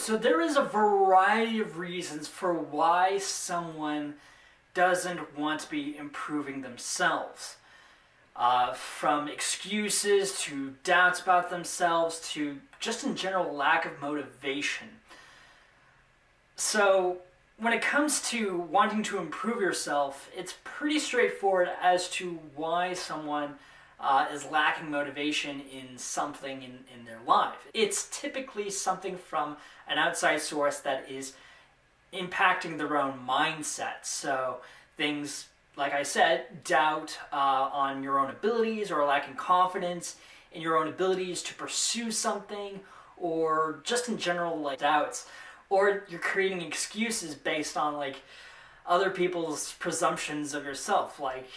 So there is a variety of reasons for why someone doesn't want to be improving themselves. From excuses to doubts about themselves to just in general lack of motivation. So when it comes to wanting to improve yourself, it's pretty straightforward as to why someone is lacking motivation in something in their life. It's typically something from an outside source that is impacting their own mindset. So things, like I said, doubt on your own abilities, or lacking confidence in your own abilities to pursue something, or just in general like doubts. Or you're creating excuses based on like other people's presumptions of yourself. Like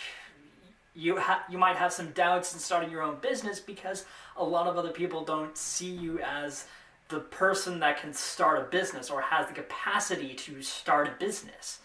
you might have some doubts in starting your own business because a lot of other people don't see you as the person that can start a business or has the capacity to start a business,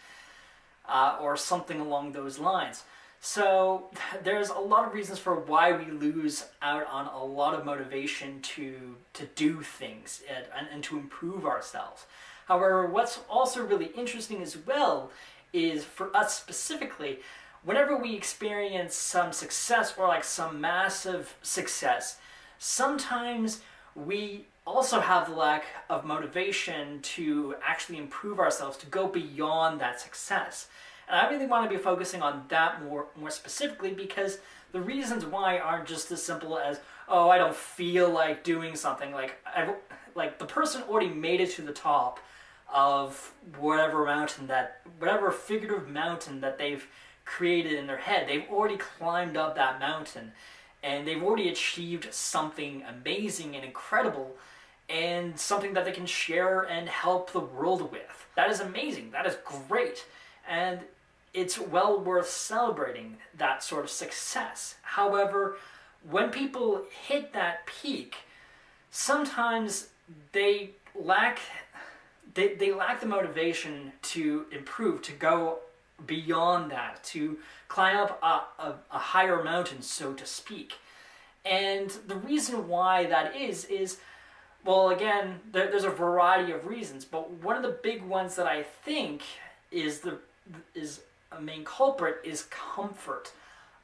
or something along those lines. So there's a lot of reasons for why we lose out on a lot of motivation to do things and to improve ourselves. However, what's also really interesting as well is for us specifically, whenever we experience some success or like some massive success, sometimes we also have the lack of motivation to actually improve ourselves, to go beyond that success. And I really want to be focusing on that more specifically, because the reasons why aren't just as simple as, oh, I don't feel like doing something. Like the person already made it to the top of whatever figurative mountain that they've created in their head. They've already climbed up that mountain, and they've already achieved something amazing and incredible, and something that they can share and help the world with. That is amazing. That is great. And it's well worth celebrating that sort of success. However, when people hit that peak, sometimes they lack the motivation to improve, to go beyond that, to climb up a higher mountain, so to speak. And the reason why that is, well, again, there's a variety of reasons, but one of the big ones that I think is a main culprit is comfort.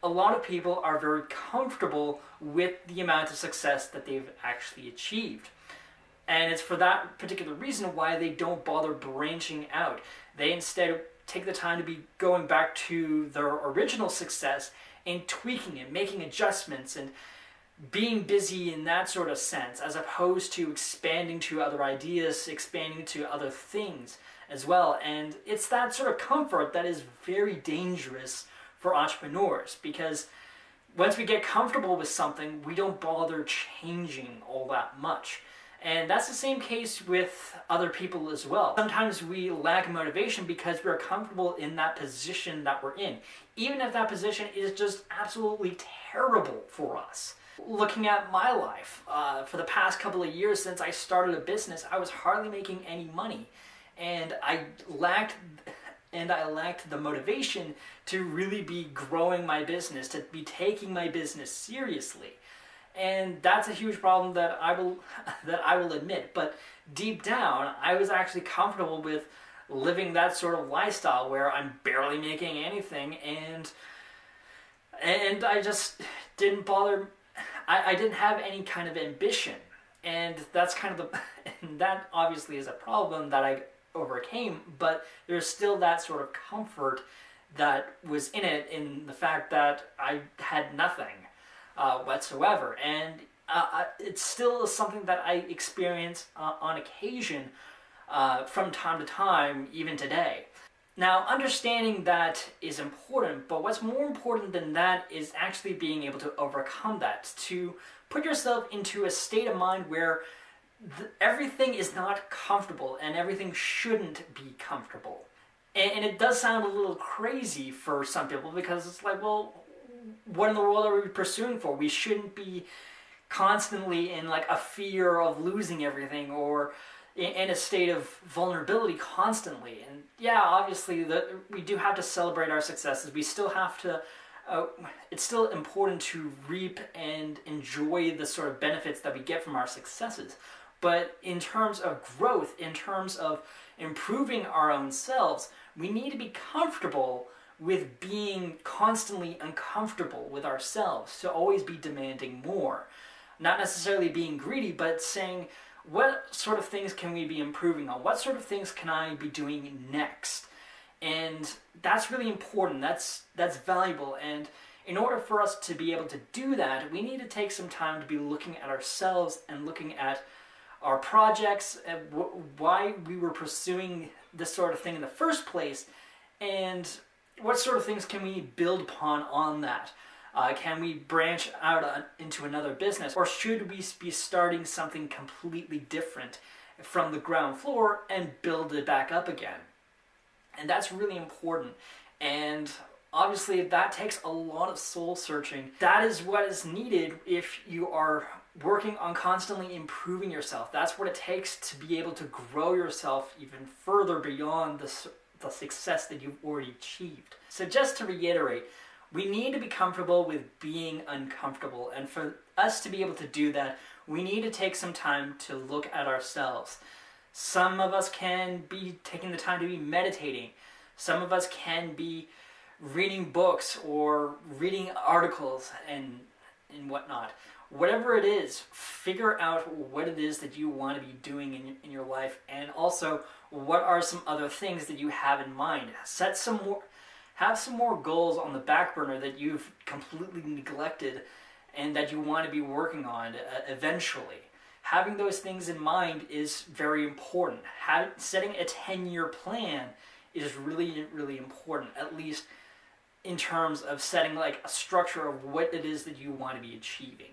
A lot of people are very comfortable with the amount of success that they've actually achieved. And it's for that particular reason why they don't bother branching out. They instead take the time to be going back to their original success and tweaking it, making adjustments, and being busy in that sort of sense, as opposed to expanding to other ideas, expanding to other things as well. And it's that sort of comfort that is very dangerous for entrepreneurs, because once we get comfortable with something, we don't bother changing all that much. And that's the same case with other people as well. Sometimes we lack motivation because we're comfortable in that position that we're in, even if that position is just absolutely terrible for us. Looking at my life, for the past couple of years since I started a business, I was hardly making any money. And I lacked the motivation to really be growing my business, to be taking my business seriously. And that's a huge problem that I will admit. But deep down, I was actually comfortable with living that sort of lifestyle where I'm barely making anything, and I just didn't bother. I didn't have any kind of ambition, and that's kind of and that obviously is a problem that I overcame. But there's still that sort of comfort that was in it, in the fact that I had nothing whatsoever, and it's still something that I experience on occasion, from time to time, even today. Now, understanding that is important, but what's more important than that is actually being able to overcome that, to put yourself into a state of mind where everything is not comfortable and everything shouldn't be comfortable. And it does sound a little crazy for some people, because it's like, well, what in the world are we pursuing for? We shouldn't be constantly in like a fear of losing everything, or in a state of vulnerability constantly. And yeah, obviously we do have to celebrate our successes. We still have to, it's still important to reap and enjoy the sort of benefits that we get from our successes. But in terms of growth, in terms of improving our own selves, we need to be comfortable with being constantly uncomfortable with ourselves, to always be demanding more. Not necessarily being greedy, but saying, what sort of things can we be improving on? What sort of things can I be doing next? And that's really important. That's valuable. And in order for us to be able to do that, we need to take some time to be looking at ourselves and looking at our projects, and why we were pursuing this sort of thing in the first place, and what sort of things can we build upon on that. Can we branch out into another business, or should we be starting something completely different from the ground floor and build it back up again? And that's really important. And obviously that takes a lot of soul searching. That is what is needed if you are working on constantly improving yourself. That's what it takes to be able to grow yourself even further beyond the success that you've already achieved. So just to reiterate, we need to be comfortable with being uncomfortable. And for us to be able to do that, we need to take some time to look at ourselves. Some of us can be taking the time to be meditating. Some of us can be reading books or reading articles and whatnot. Whatever it is, figure out what it is that you want to be doing in your life, and also what are some other things that you have in mind. Have some more goals on the back burner that you've completely neglected and that you want to be working on eventually. Having those things in mind is very important. Setting a 10-year plan is really, really important, at least in terms of setting like a structure of what it is that you want to be achieving.